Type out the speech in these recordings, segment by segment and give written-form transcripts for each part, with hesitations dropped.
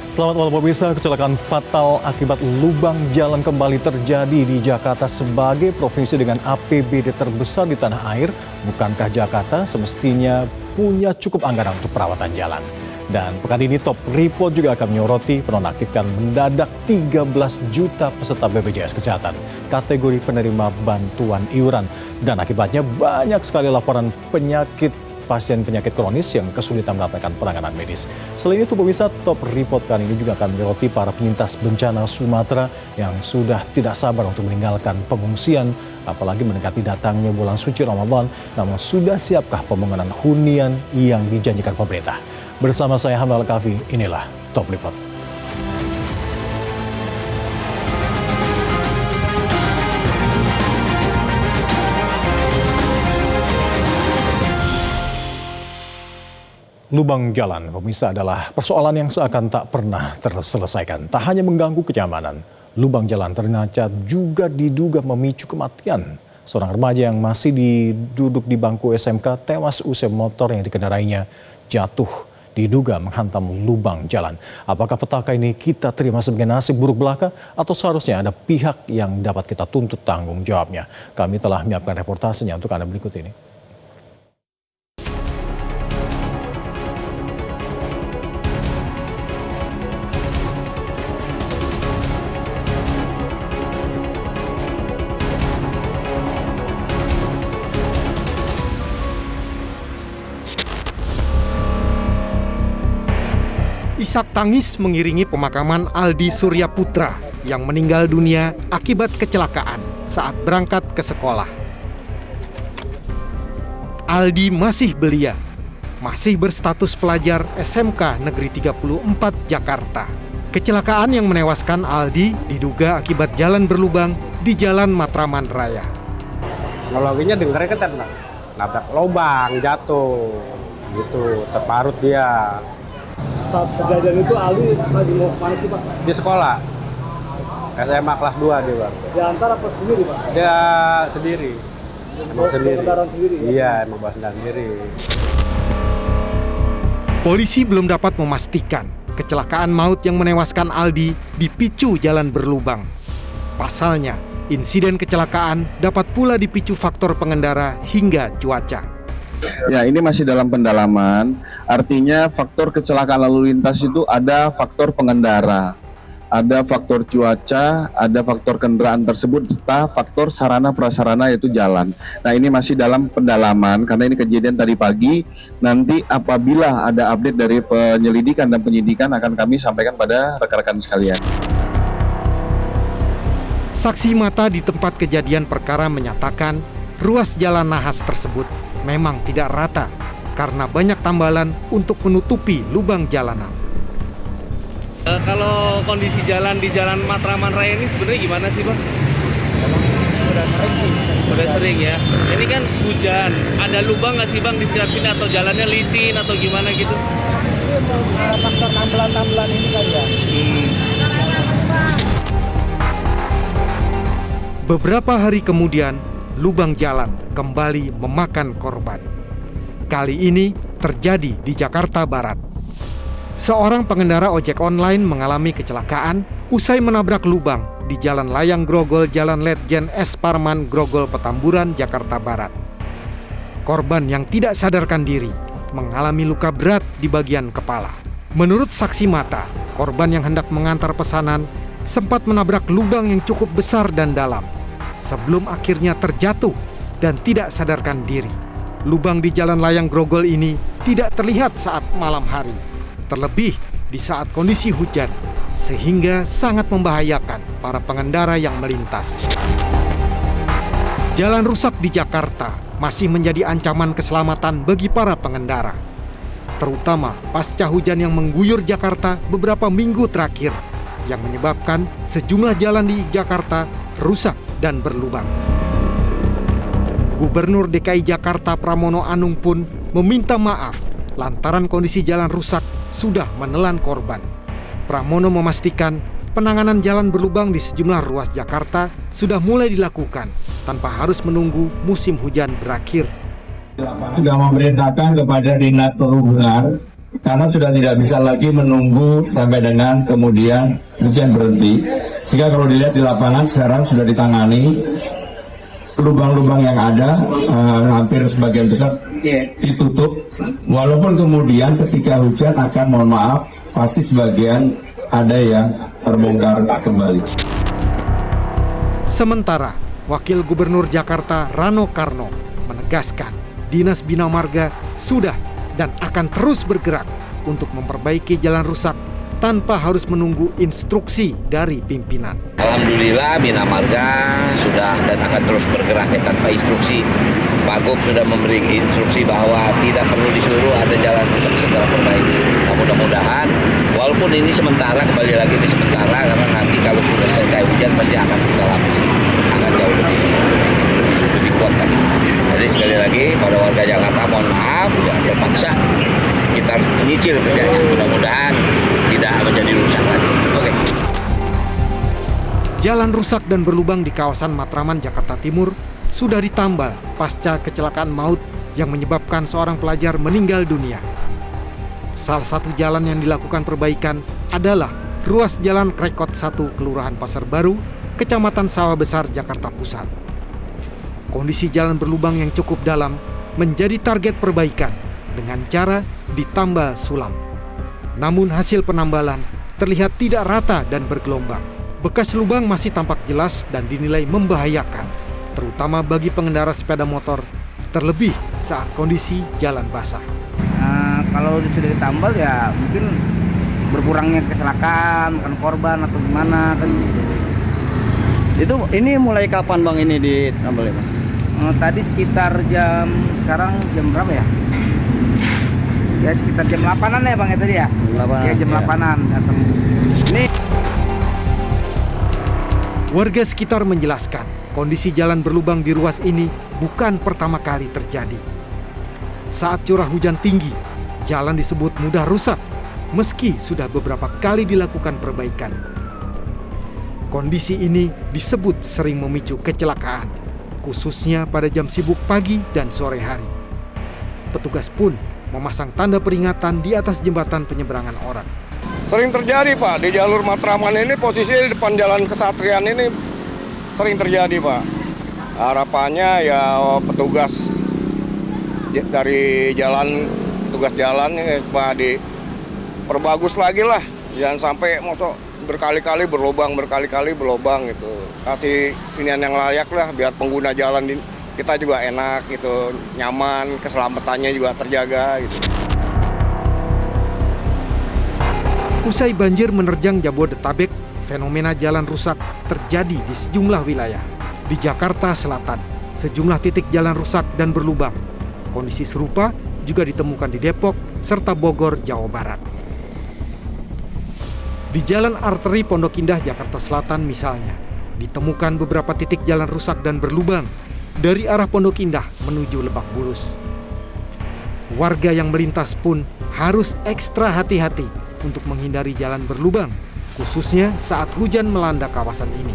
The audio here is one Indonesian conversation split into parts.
Selamat malam pemirsa, kecelakaan fatal akibat lubang jalan kembali terjadi di Jakarta sebagai provinsi dengan APBD terbesar di tanah air. Bukankah Jakarta semestinya punya cukup anggaran untuk perawatan jalan? Dan pekan ini Top Report juga akan menyoroti penonaktifkan mendadak 13 juta peserta BPJS Kesehatan kategori penerima bantuan iuran. Dan akibatnya banyak sekali laporan pasien penyakit kronis yang kesulitan mendapatkan penanganan medis. Selain itu, pemirsa, Top Report kali ini juga akan menyoroti para penyintas bencana Sumatera yang sudah tidak sabar untuk meninggalkan pengungsian, apalagi mendekati datangnya bulan suci Ramadan. Namun sudah siapkah pembangunan hunian yang dijanjikan pemerintah? Bersama saya Hamdal Kafi, inilah Top Report. Lubang jalan, pemirsa, adalah persoalan yang seakan tak pernah terselesaikan. Tak hanya mengganggu kenyamanan, lubang jalan ternyata juga diduga memicu kematian. Seorang remaja yang masih duduk di bangku SMK tewas usai motor yang dikendarainya jatuh diduga menghantam lubang jalan. Apakah petaka ini kita terima sebagai nasib buruk belaka atau seharusnya ada pihak yang dapat kita tuntut tanggung jawabnya? Kami telah menyiapkan reportasenya untuk Anda berikut ini. Isak tangis mengiringi pemakaman Aldi Suryaputra yang meninggal dunia akibat kecelakaan saat berangkat ke sekolah. Aldi masih belia, masih berstatus pelajar SMK Negeri 34 Jakarta. Kecelakaan yang menewaskan Aldi diduga akibat jalan berlubang di Jalan Matraman Raya. Teknologinya dengarnya kan nabrak lubang, jatuh, gitu, terparut dia. Saat kejadian itu Aldi lagi mau kemana sih Pak? Di sekolah, SMA kelas 2 dia Bang. Dia antar apa sendiri Pak? Dia sendiri. Emang sendiri. Kendaraan sendiri ya? Iya, emang bawa sendiri. Polisi belum dapat memastikan kecelakaan maut yang menewaskan Aldi dipicu jalan berlubang. Pasalnya, insiden kecelakaan dapat pula dipicu faktor pengendara hingga cuaca. Ya, ini masih dalam pendalaman. Artinya faktor kecelakaan lalu lintas itu ada faktor pengendara, ada faktor cuaca, ada faktor kendaraan tersebut, serta faktor sarana prasarana yaitu jalan. Nah, ini masih dalam pendalaman karena ini kejadian tadi pagi. Nanti apabila ada update dari penyelidikan dan penyidikan akan kami sampaikan pada rekan-rekan sekalian. Saksi mata di tempat kejadian perkara menyatakan ruas jalan nahas tersebut memang tidak rata karena banyak tambalan untuk menutupi lubang jalanan. Kalau kondisi jalan di Jalan Matraman Raya ini sebenarnya gimana sih Bang? Udah sering ya. Ini kan hujan, ada lubang nggak sih Bang di sekitar sini atau jalannya licin atau gimana gitu? Faktor tambelan ini kan ya. Beberapa hari kemudian, lubang jalan kembali memakan korban. Kali ini terjadi di Jakarta Barat. Seorang pengendara ojek online mengalami kecelakaan usai menabrak lubang di Jalan Layang Grogol, Jalan Letjen S. Parman, Grogol, Petamburan, Jakarta Barat. Korban yang tidak sadarkan diri mengalami luka berat di bagian kepala. Menurut saksi mata, korban yang hendak mengantar pesanan sempat menabrak lubang yang cukup besar dan dalam sebelum akhirnya terjatuh dan tidak sadarkan diri. Lubang di Jalan Layang Grogol ini tidak terlihat saat malam hari, terlebih di saat kondisi hujan, sehingga sangat membahayakan para pengendara yang melintas. Jalan rusak di Jakarta masih menjadi ancaman keselamatan bagi para pengendara, terutama pasca hujan yang mengguyur Jakarta beberapa minggu terakhir, yang menyebabkan sejumlah jalan di Jakarta rusak dan berlubang. Gubernur DKI Jakarta Pramono Anung pun meminta maaf lantaran kondisi jalan rusak sudah menelan korban. Pramono memastikan penanganan jalan berlubang di sejumlah ruas Jakarta sudah mulai dilakukan tanpa harus menunggu musim hujan berakhir. Sudah memerintahkan kepada Dinas Perhubungan karena sudah tidak bisa lagi menunggu sampai dengan kemudian hujan berhenti. Sehingga kalau dilihat di lapangan sekarang sudah ditangani, lubang-lubang yang ada hampir sebagian besar ditutup, walaupun kemudian ketika hujan akan, mohon maaf, pasti sebagian ada yang terbongkar kembali. Sementara Wakil Gubernur Jakarta Rano Karno menegaskan Dinas Bina Marga sudah dan akan terus bergerak untuk memperbaiki jalan rusak tanpa harus menunggu instruksi dari pimpinan. Alhamdulillah Bina Marga sudah dan akan terus bergerak tanpa instruksi. Pak Gub sudah memberi instruksi bahwa tidak perlu disuruh ada jalan rusak segera perbaiki. Nah, mudah-mudahan walaupun ini sementara, kembali lagi ini sementara, karena nanti kalau sudah selesai hujan pasti akan kita lapisi, akan jauh lebih kuat lagi. Jadi sekali lagi pada warga Jakarta mohon maaf, jangan terpaksa kita nyicil kerjanya. Mudah-mudahan tidak menjadi rusak lagi. Oke. Jalan rusak dan berlubang di kawasan Matraman, Jakarta Timur sudah ditambal pasca kecelakaan maut yang menyebabkan seorang pelajar meninggal dunia. Salah satu jalan yang dilakukan perbaikan adalah ruas Jalan Krekot 1 Kelurahan Pasar Baru, Kecamatan Sawah Besar, Jakarta Pusat. Kondisi jalan berlubang yang cukup dalam menjadi target perbaikan dengan cara ditambal sulam. Namun hasil penambalan terlihat tidak rata dan bergelombang. Bekas lubang masih tampak jelas dan dinilai membahayakan, terutama bagi pengendara sepeda motor, terlebih saat kondisi jalan basah. Kalau sudah ditambal ya mungkin berkurangnya kecelakaan, bukan korban atau gimana kan gitu. Itu ini mulai kapan Bang ini ditambal ya Bang? Tadi sekitar sekarang jam berapa ya? Ya sekitar jam 8-an ya Bang ya tadi ya? Ya jam 8-an datang. Ini warga sekitar menjelaskan kondisi jalan berlubang di ruas ini bukan pertama kali terjadi. Saat curah hujan tinggi, jalan disebut mudah rusak meski sudah beberapa kali dilakukan perbaikan. Kondisi ini disebut sering memicu kecelakaan, khususnya pada jam sibuk pagi dan sore hari. Petugas pun memasang tanda peringatan di atas jembatan penyeberangan orang. Sering terjadi Pak, di jalur Matraman ini posisi di depan Jalan Kesatrian ini sering terjadi Pak. Harapannya ya petugas dari petugas jalan ini Pak diperbagus lagi lah. Jangan sampai mosok berkali-kali berlobang gitu. Kasih pilihan yang layak lah biar pengguna jalan kita juga enak gitu, nyaman, keselamatannya juga terjaga gitu. Usai banjir menerjang Jabodetabek, fenomena jalan rusak terjadi di sejumlah wilayah. Di Jakarta Selatan, sejumlah titik jalan rusak dan berlubang. Kondisi serupa juga ditemukan di Depok serta Bogor, Jawa Barat. Di Jalan Arteri Pondok Indah, Jakarta Selatan misalnya, ditemukan beberapa titik jalan rusak dan berlubang dari arah Pondok Indah menuju Lebak Bulus. Warga yang melintas pun harus ekstra hati-hati untuk menghindari jalan berlubang, khususnya saat hujan melanda kawasan ini.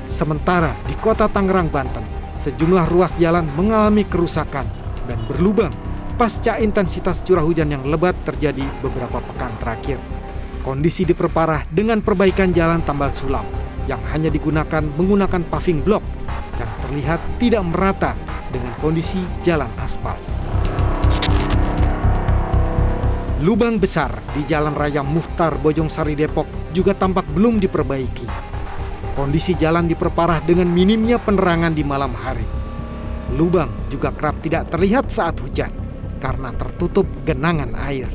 Sementara di kota Tangerang, Banten, sejumlah ruas jalan mengalami kerusakan dan berlubang pasca intensitas curah hujan yang lebat terjadi beberapa pekan terakhir. Kondisi diperparah dengan perbaikan jalan tambal sulam yang hanya digunakan menggunakan paving block yang terlihat tidak merata dengan kondisi jalan aspal. Lubang besar di Jalan Raya Muchtar Bojongsari Depok juga tampak belum diperbaiki. Kondisi jalan diperparah dengan minimnya penerangan di malam hari. Lubang juga kerap tidak terlihat saat hujan karena tertutup genangan air.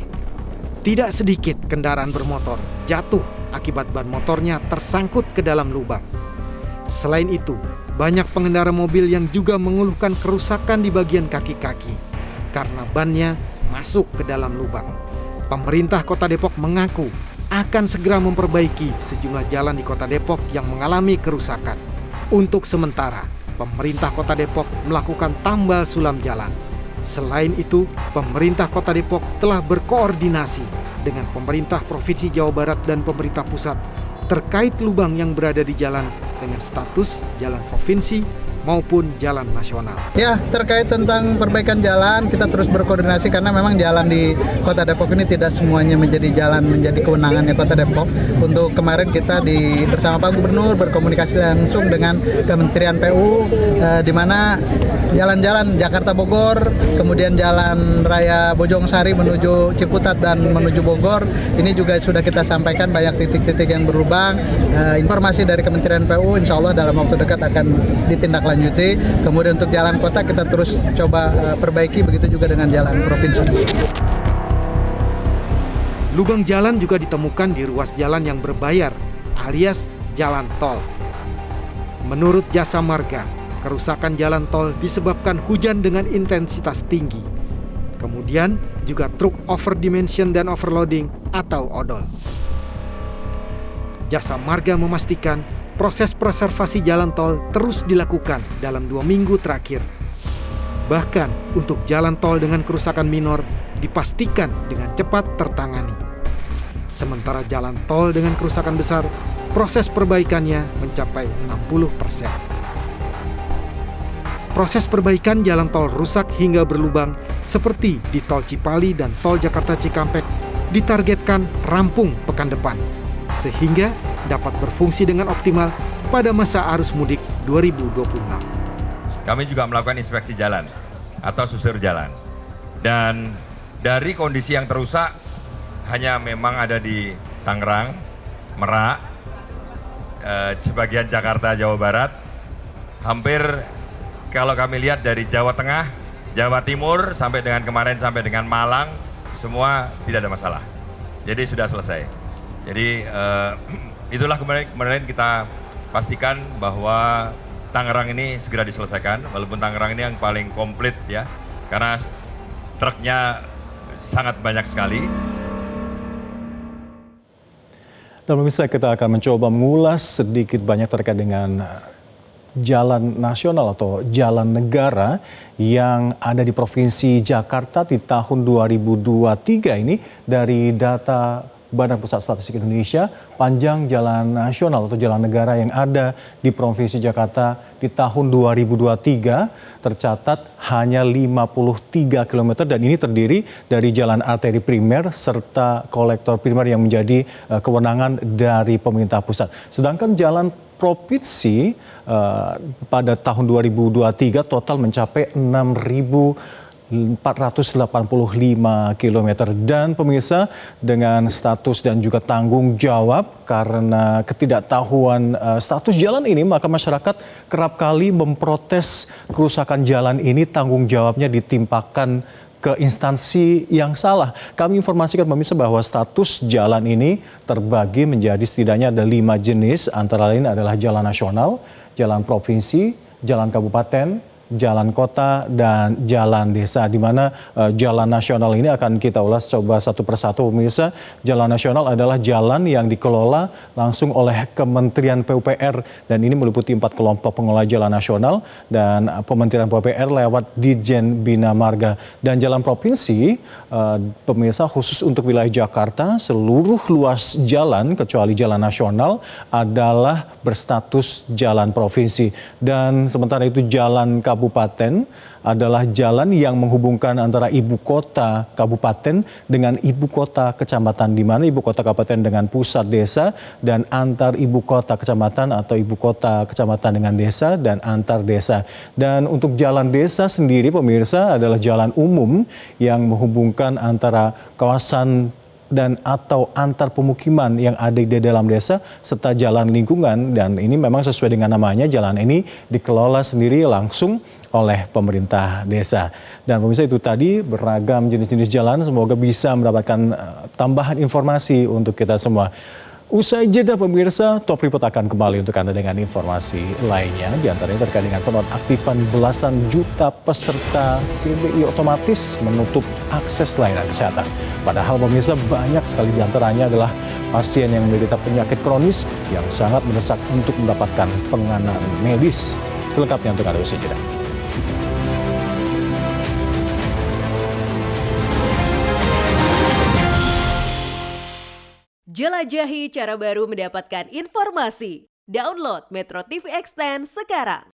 Tidak sedikit kendaraan bermotor jatuh akibat ban motornya tersangkut ke dalam lubang. Selain itu, banyak pengendara mobil yang juga mengeluhkan kerusakan di bagian kaki-kaki karena bannya masuk ke dalam lubang. Pemerintah Kota Depok mengaku akan segera memperbaiki sejumlah jalan di Kota Depok yang mengalami kerusakan. Untuk sementara, pemerintah Kota Depok melakukan tambal sulam jalan. Selain itu, pemerintah Kota Depok telah berkoordinasi dengan pemerintah Provinsi Jawa Barat dan pemerintah pusat terkait lubang yang berada di jalan dengan status jalan provinsi maupun jalan nasional. Ya, terkait tentang perbaikan jalan, kita terus berkoordinasi karena memang jalan di Kota Depok ini tidak semuanya menjadi kewenangannya Kota Depok. Untuk kemarin kita bersama Pak Gubernur berkomunikasi langsung dengan Kementerian PU, di mana jalan-jalan Jakarta Bogor, kemudian jalan raya Bojongsari menuju Ciputat dan menuju Bogor, ini juga sudah kita sampaikan banyak titik-titik yang berlubang. Informasi dari Kementerian PU insya Allah dalam waktu dekat akan ditindaklanjuti. Kemudian untuk jalan kota kita terus coba perbaiki, begitu juga dengan jalan provinsi. Lubang jalan juga ditemukan di ruas jalan yang berbayar alias jalan tol. Menurut Jasa Marga, kerusakan jalan tol disebabkan hujan dengan intensitas tinggi. Kemudian juga truk overdimension dan overloading atau odol. Jasa Marga memastikan proses preservasi jalan tol terus dilakukan dalam 2 minggu terakhir. Bahkan untuk jalan tol dengan kerusakan minor dipastikan dengan cepat tertangani. Sementara jalan tol dengan kerusakan besar, proses perbaikannya mencapai 60%. Proses perbaikan jalan tol rusak hingga berlubang seperti di Tol Cipali dan Tol Jakarta Cikampek ditargetkan rampung pekan depan, sehingga dapat berfungsi dengan optimal pada masa arus mudik 2026. Kami juga melakukan inspeksi jalan atau susur jalan. Dan dari kondisi yang terusak hanya memang ada di Tangerang, Merak, sebagian Jakarta, Jawa Barat. Hampir kalau kami lihat dari Jawa Tengah, Jawa Timur sampai dengan kemarin sampai dengan Malang, semua tidak ada masalah. Jadi sudah selesai. Jadi itulah kemarin kita pastikan bahwa Tangerang ini segera diselesaikan, walaupun Tangerang ini yang paling komplit ya, karena truknya sangat banyak sekali. Dan pemirsa, kita akan mencoba mengulas sedikit banyak terkait dengan jalan nasional atau jalan negara yang ada di Provinsi Jakarta di tahun 2023 ini. Dari data Badan Pusat Statistik Indonesia, panjang jalan nasional atau jalan negara yang ada di Provinsi Jakarta di tahun 2023 tercatat hanya 53 km dan ini terdiri dari jalan arteri primer serta kolektor primer yang menjadi kewenangan dari pemerintah pusat. Sedangkan jalan provinsi pada tahun 2023 total mencapai 6.485 km. Dan pemirsa, dengan status dan juga tanggung jawab karena ketidaktahuan status jalan ini, maka masyarakat kerap kali memprotes kerusakan jalan ini, tanggung jawabnya ditimpakan ke instansi yang salah. Kami informasikan pemirsa bahwa status jalan ini terbagi menjadi setidaknya ada 5 jenis, antara lain adalah jalan nasional, jalan provinsi, jalan kabupaten, jalan kota, dan jalan desa, di mana jalan nasional ini akan kita ulas coba satu persatu pemirsa. Jalan nasional adalah jalan yang dikelola langsung oleh Kementerian PUPR dan ini meliputi 4 kelompok pengelola jalan nasional dan Kementerian PUPR lewat Ditjen Bina Marga. Dan jalan provinsi pemirsa khusus untuk wilayah Jakarta, seluruh luas jalan kecuali jalan nasional adalah berstatus jalan provinsi. Dan sementara itu jalan kabupaten adalah jalan yang menghubungkan antara ibu kota kabupaten dengan ibu kota kecamatan, di mana ibu kota kabupaten dengan pusat desa, dan antar ibu kota kecamatan atau ibu kota kecamatan dengan desa dan antar desa. Dan untuk jalan desa sendiri pemirsa adalah jalan umum yang menghubungkan antara kawasan dan atau antar pemukiman yang ada di dalam desa serta jalan lingkungan, dan ini memang sesuai dengan namanya, jalan ini dikelola sendiri langsung oleh pemerintah desa. Dan pemirsa, itu tadi beragam jenis-jenis jalan, semoga bisa mendapatkan tambahan informasi untuk kita semua. Usai jeda pemirsa, Top Report akan kembali untuk Anda dengan informasi lainnya, diantaranya terkait dengan penonaktifan belasan juta peserta PBI otomatis menutup akses layanan kesehatan. Padahal pemirsa, banyak sekali diantaranya adalah pasien yang menderita penyakit kronis yang sangat mendesak untuk mendapatkan penanganan medis. Selengkapnya untuk Anda usai jeda. Jelajahi cara baru mendapatkan informasi. Download Metro TV Extend sekarang.